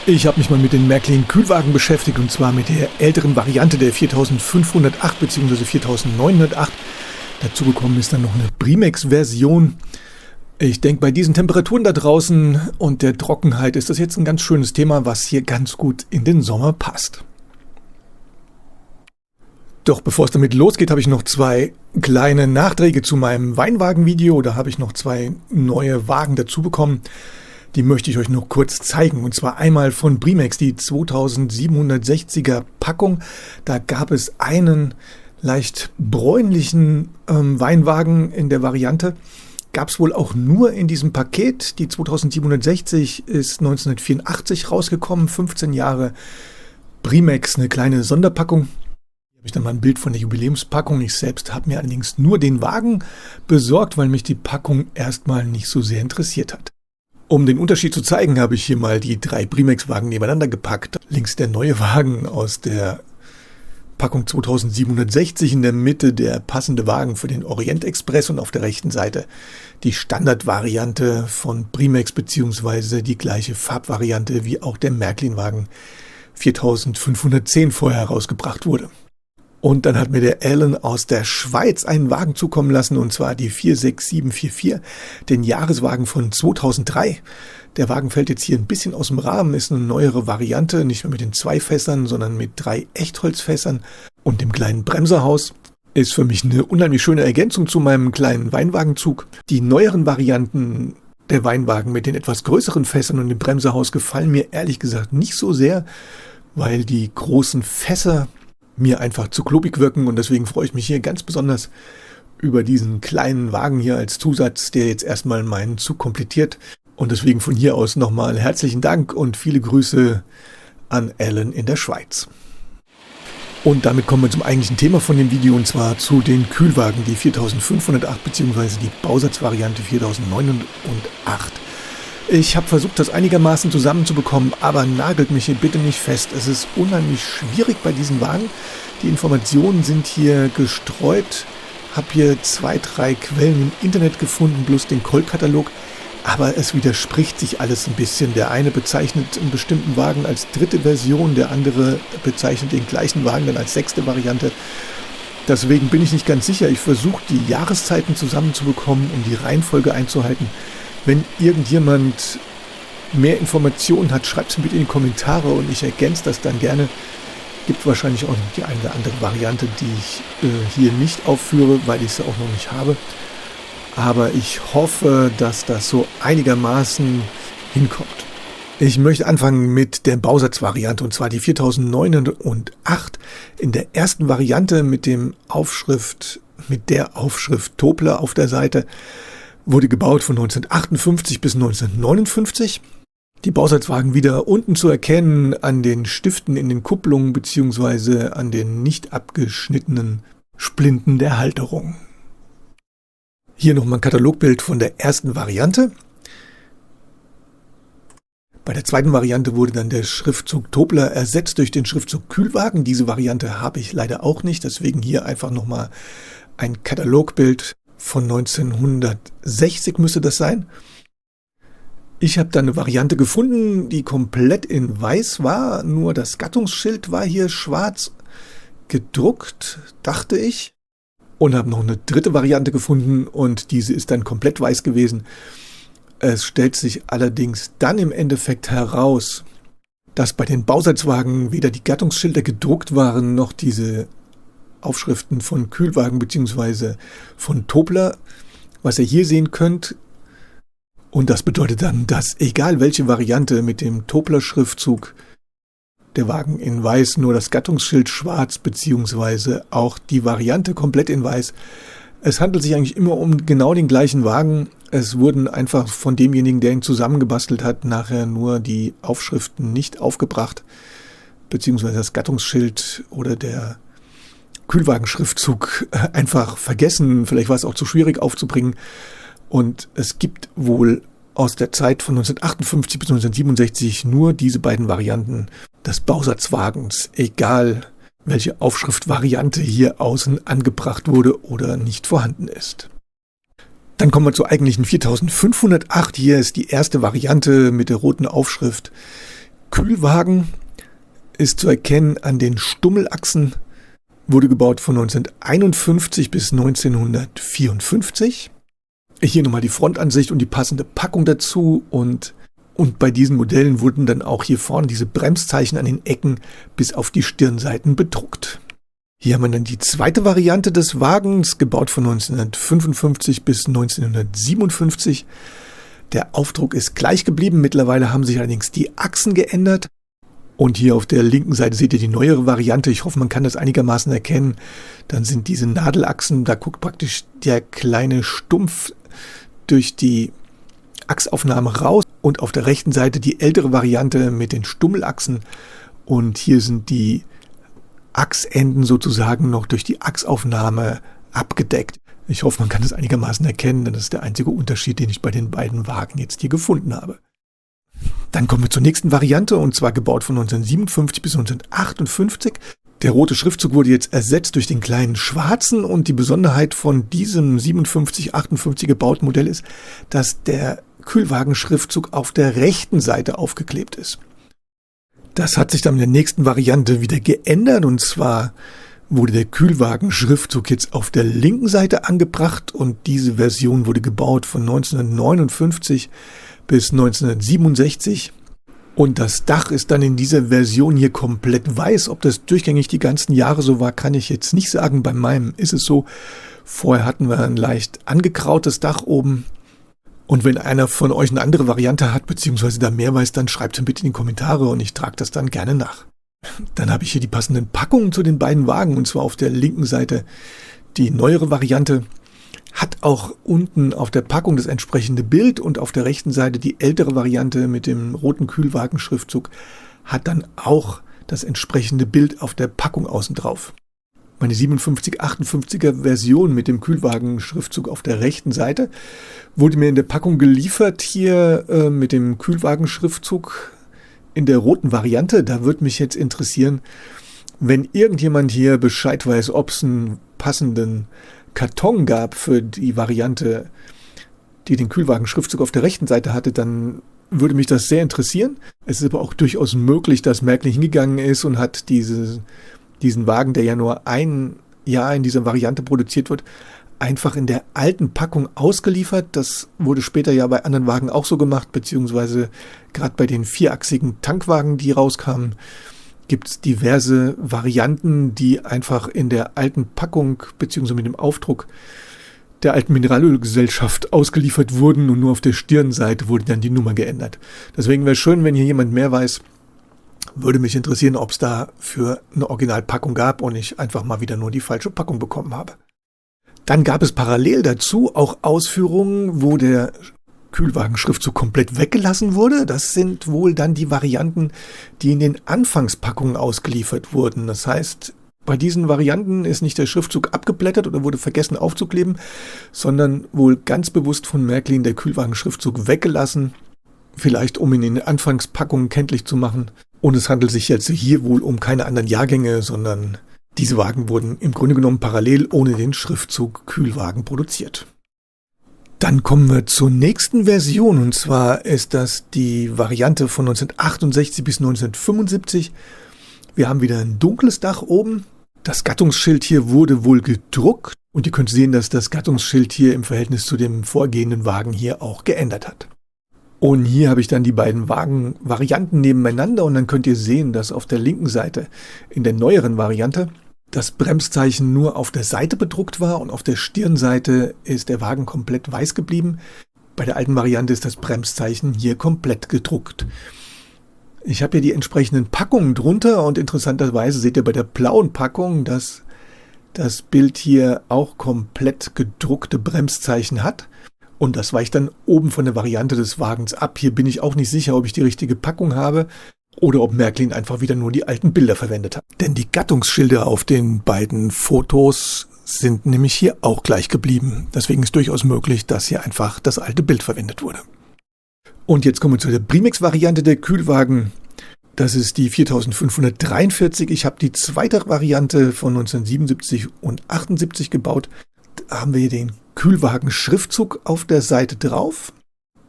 Ich habe mich mal mit den Märklin-Kühlwagen beschäftigt, und zwar mit der älteren Variante der 4508 bzw. 4908. Dazu gekommen ist dann noch eine Brimex-Version. Ich denke, bei diesen Temperaturen da draußen und der Trockenheit ist das jetzt ein ganz schönes Thema, was hier ganz gut in den Sommer passt. Doch bevor es damit losgeht, habe ich noch zwei kleine Nachträge zu meinem Weinwagen-Video. Da habe ich noch zwei neue Wagen dazu bekommen. Die möchte ich euch noch kurz zeigen. Und zwar einmal von Brimex, die 2760er Packung. Da gab es einen leicht bräunlichen Weinwagen in der Variante. Gab es wohl auch nur in diesem Paket. Die 2760 ist 1984 rausgekommen. 15 Jahre Brimex, eine kleine Sonderpackung. Hier habe ich dann mal ein Bild von der Jubiläumspackung. Ich selbst habe mir allerdings nur den Wagen besorgt, weil mich die Packung erstmal nicht so sehr interessiert hat. Um den Unterschied zu zeigen, habe ich hier mal die drei Brimex-Wagen nebeneinander gepackt. Links der neue Wagen aus der Packung 2760, in der Mitte der passende Wagen für den Orient Express und auf der rechten Seite die Standardvariante von Brimex bzw. die gleiche Farbvariante wie auch der Märklin-Wagen 4510 vorher herausgebracht wurde. Und dann hat mir der Alan aus der Schweiz einen Wagen zukommen lassen, und zwar die 46744, den Jahreswagen von 2003. Der Wagen fällt jetzt hier ein bisschen aus dem Rahmen, ist eine neuere Variante, nicht mehr mit den 2 Fässern, sondern mit 3 Echtholzfässern und dem kleinen Bremserhaus. Ist für mich eine unheimlich schöne Ergänzung zu meinem kleinen Weinwagenzug. Die neueren Varianten der Weinwagen mit den etwas größeren Fässern und dem Bremserhaus gefallen mir ehrlich gesagt nicht so sehr, weil die großen Fässer mir einfach zu klobig wirken, und deswegen freue ich mich hier ganz besonders über diesen kleinen Wagen hier als Zusatz, der jetzt erstmal meinen Zug komplettiert. Und deswegen von hier aus nochmal herzlichen Dank und viele Grüße an Alan in der Schweiz. Und damit kommen wir zum eigentlichen Thema von dem Video, und zwar zu den Kühlwagen, die 4508 bzw. die Bausatzvariante 4908. Ich habe versucht, das einigermaßen zusammenzubekommen, aber nagelt mich hier bitte nicht fest. Es ist unheimlich schwierig bei diesen Wagen. Die Informationen sind hier gestreut. Habe hier 2, 3 Quellen im Internet gefunden, plus den Colt-Katalog. Aber es widerspricht sich alles ein bisschen. Der eine bezeichnet einen bestimmten Wagen als 3. Version, der andere bezeichnet den gleichen Wagen dann als 6. Variante. Deswegen bin ich nicht ganz sicher. Ich versuche, die Jahreszeiten zusammenzubekommen, um die Reihenfolge einzuhalten. Wenn irgendjemand mehr Informationen hat, schreibt es mir bitte in die Kommentare und ich ergänze das dann gerne. Gibt wahrscheinlich auch noch die eine oder andere Variante, die ich hier nicht aufführe, weil ich sie auch noch nicht habe. Aber ich hoffe, dass das so einigermaßen hinkommt. Ich möchte anfangen mit der Bausatzvariante, und zwar die 4908 in der ersten Variante mit der Aufschrift Tobler auf der Seite. Wurde gebaut von 1958 bis 1959. Die Bausatzwagen wieder unten zu erkennen an den Stiften in den Kupplungen bzw. an den nicht abgeschnittenen Splinten der Halterung. Hier nochmal ein Katalogbild von der ersten Variante. Bei der zweiten Variante wurde dann der Schriftzug Tobler ersetzt durch den Schriftzug Kühlwagen. Diese Variante habe ich leider auch nicht, deswegen hier einfach nochmal ein Katalogbild von 1960 müsste das sein. Ich habe da eine Variante gefunden, die komplett in weiß war, nur das Gattungsschild war hier schwarz gedruckt, dachte ich. Und habe noch eine 3. Variante gefunden, und diese ist dann komplett weiß gewesen. Es stellt sich allerdings dann im Endeffekt heraus, dass bei den Bausatzwagen weder die Gattungsschilder gedruckt waren, noch diese Aufschriften von Kühlwagen bzw. von Tobler, was ihr hier sehen könnt. Und das bedeutet dann, dass egal welche Variante mit dem Tobler-Schriftzug, der Wagen in weiß, nur das Gattungsschild schwarz bzw. auch die Variante komplett in weiß. Es handelt sich eigentlich immer um genau den gleichen Wagen. Es wurden einfach von demjenigen, der ihn zusammengebastelt hat, nachher nur die Aufschriften nicht aufgebracht, beziehungsweise das Gattungsschild oder der Kühlwagenschriftzug einfach vergessen. Vielleicht war es auch zu schwierig aufzubringen. Und es gibt wohl aus der Zeit von 1958 bis 1967 nur diese beiden Varianten des Bausatzwagens, egal welche Aufschriftvariante hier außen angebracht wurde oder nicht vorhanden ist. Dann kommen wir zur eigentlichen 4508. Hier ist die erste Variante mit der roten Aufschrift Kühlwagen ist zu erkennen an den Stummelachsen, wurde gebaut von 1951 bis 1954. Hier nochmal die Frontansicht und die passende Packung dazu und bei diesen Modellen wurden dann auch hier vorne diese Bremszeichen an den Ecken bis auf die Stirnseiten bedruckt. Hier haben wir dann die zweite Variante des Wagens, gebaut von 1955 bis 1957. Der Aufdruck ist gleich geblieben, mittlerweile haben sich allerdings die Achsen geändert. Und hier auf der linken Seite seht ihr die neuere Variante. Ich hoffe, man kann das einigermaßen erkennen. Dann sind diese Nadelachsen, da guckt praktisch der kleine Stumpf durch die Achsaufnahme raus. Und auf der rechten Seite die ältere Variante mit den Stummelachsen. Und hier sind die Achsenden sozusagen noch durch die Achsaufnahme abgedeckt. Ich hoffe, man kann das einigermaßen erkennen, denn das ist der einzige Unterschied, den ich bei den beiden Wagen jetzt hier gefunden habe. Dann kommen wir zur nächsten Variante, und zwar gebaut von 1957 bis 1958. Der rote Schriftzug wurde jetzt ersetzt durch den kleinen schwarzen, und die Besonderheit von diesem 57-58 gebauten Modell ist, dass der Kühlwagenschriftzug auf der rechten Seite aufgeklebt ist. Das hat sich dann in der nächsten Variante wieder geändert, und zwar wurde der Kühlwagenschriftzug jetzt auf der linken Seite angebracht, und diese Version wurde gebaut von 1959 bis 1967. Und das Dach ist dann in dieser Version hier komplett weiß. Ob das durchgängig die ganzen Jahre so war, kann ich jetzt nicht sagen. Bei meinem ist es so. Vorher hatten wir ein leicht angekrautes Dach oben. Und wenn einer von euch eine andere Variante hat, beziehungsweise da mehr weiß, dann schreibt es bitte in die Kommentare und ich trage das dann gerne nach. Dann habe ich hier die passenden Packungen zu den beiden Wagen, und zwar auf der linken Seite die neuere Variante. Hat auch unten auf der Packung das entsprechende Bild, und auf der rechten Seite die ältere Variante mit dem roten Kühlwagenschriftzug hat dann auch das entsprechende Bild auf der Packung außen drauf. Meine 57-58er Version mit dem Kühlwagenschriftzug auf der rechten Seite wurde mir in der Packung geliefert, hier mit dem Kühlwagenschriftzug in der roten Variante. Da würde mich jetzt interessieren, wenn irgendjemand hier Bescheid weiß, ob es einen passenden Karton gab für die Variante, die den Kühlwagenschriftzug auf der rechten Seite hatte, dann würde mich das sehr interessieren. Es ist aber auch durchaus möglich, dass Märklin hingegangen ist und hat diesen Wagen, der ja nur ein Jahr in dieser Variante produziert wird, einfach in der alten Packung ausgeliefert. Das wurde später ja bei anderen Wagen auch so gemacht, beziehungsweise gerade bei den vierachsigen Tankwagen, die rauskamen, gibt es diverse Varianten, die einfach in der alten Packung beziehungsweise mit dem Aufdruck der alten Mineralölgesellschaft ausgeliefert wurden, und nur auf der Stirnseite wurde dann die Nummer geändert. Deswegen wäre es schön, wenn hier jemand mehr weiß. Würde mich interessieren, ob es da für eine Originalpackung gab und ich einfach mal wieder nur die falsche Packung bekommen habe. Dann gab es parallel dazu auch Ausführungen, wo der Kühlwagenschriftzug komplett weggelassen wurde. Das sind wohl dann die Varianten, die in den Anfangspackungen ausgeliefert wurden. Das heißt, bei diesen Varianten ist nicht der Schriftzug abgeblättert oder wurde vergessen aufzukleben, sondern wohl ganz bewusst von Märklin der Kühlwagenschriftzug weggelassen, vielleicht um ihn in den Anfangspackungen kenntlich zu machen. Und es handelt sich jetzt hier wohl um keine anderen Jahrgänge, sondern diese Wagen wurden im Grunde genommen parallel ohne den Schriftzug Kühlwagen produziert. Dann kommen wir zur nächsten Version, und zwar ist das die Variante von 1968 bis 1975. Wir haben wieder ein dunkles Dach oben. Das Gattungsschild hier wurde wohl gedruckt, und ihr könnt sehen, dass das Gattungsschild hier im Verhältnis zu dem vorgehenden Wagen hier auch geändert hat. Und hier habe ich dann die beiden Wagenvarianten nebeneinander, und dann könnt ihr sehen, dass auf der linken Seite in der neueren Variante das Bremszeichen nur auf der Seite bedruckt war, und auf der Stirnseite ist der Wagen komplett weiß geblieben. Bei der alten Variante ist das Bremszeichen hier komplett gedruckt. Ich habe hier die entsprechenden Packungen drunter, und interessanterweise seht ihr bei der blauen Packung, dass das Bild hier auch komplett gedruckte Bremszeichen hat. Und das weicht dann oben von der Variante des Wagens ab. Hier bin ich auch nicht sicher, ob ich die richtige Packung habe oder ob Märklin einfach wieder nur die alten Bilder verwendet hat. Denn die Gattungsschilder auf den beiden Fotos sind nämlich hier auch gleich geblieben. Deswegen ist durchaus möglich, dass hier einfach das alte Bild verwendet wurde. Und jetzt kommen wir zu der Primex-Variante der Kühlwagen. Das ist die 4543. Ich habe die zweite Variante von 1977 und 78 gebaut. Da haben wir hier den Kühlwagen-Schriftzug auf der Seite drauf.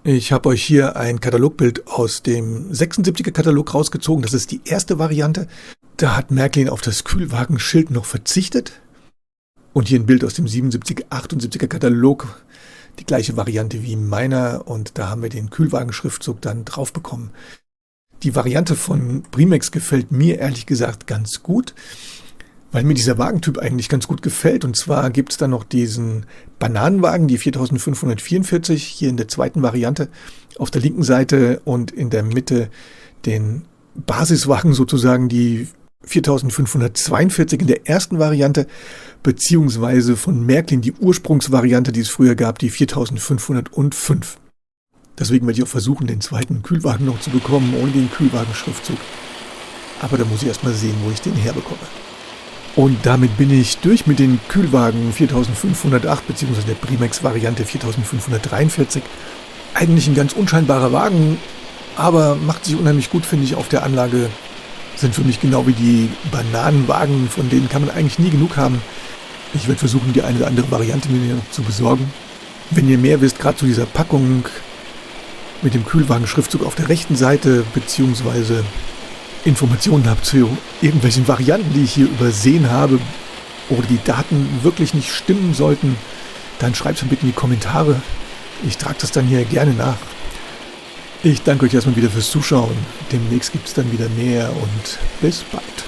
Ich habe euch hier ein Katalogbild aus dem 76er Katalog rausgezogen. Das ist die erste Variante. Da hat Märklin auf das Kühlwagenschild noch verzichtet. Und hier ein Bild aus dem 77er, 78er Katalog. Die gleiche Variante wie meiner. Und da haben wir den Kühlwagenschriftzug dann drauf bekommen. Die Variante von Brimex gefällt mir ehrlich gesagt ganz gut, weil mir dieser Wagentyp eigentlich ganz gut gefällt. Und zwar gibt es da noch diesen Bananenwagen, die 4544, hier in der zweiten Variante auf der linken Seite und in der Mitte den Basiswagen sozusagen, die 4542 in der ersten Variante, beziehungsweise von Märklin die Ursprungsvariante, die es früher gab, die 4505. Deswegen werde ich auch versuchen, den zweiten Kühlwagen noch zu bekommen, ohne den Kühlwagenschriftzug. Aber da muss ich erstmal sehen, wo ich den herbekomme. Und damit bin ich durch mit den Kühlwagen 4508 bzw. der Brimex-Variante 4543. Eigentlich ein ganz unscheinbarer Wagen, aber macht sich unheimlich gut, finde ich, auf der Anlage. Sind für mich genau wie die Bananenwagen, von denen kann man eigentlich nie genug haben. Ich werde versuchen, die eine oder andere Variante mir noch zu besorgen. Wenn ihr mehr wisst, gerade zu dieser Packung mit dem Kühlwagen-Schriftzug auf der rechten Seite, beziehungsweise Informationen habt zu irgendwelchen Varianten, die ich hier übersehen habe oder die Daten wirklich nicht stimmen sollten, dann schreibt es mir bitte in die Kommentare. Ich trage das dann hier gerne nach. Ich danke euch erstmal wieder fürs Zuschauen. Demnächst gibt es dann wieder mehr und bis bald.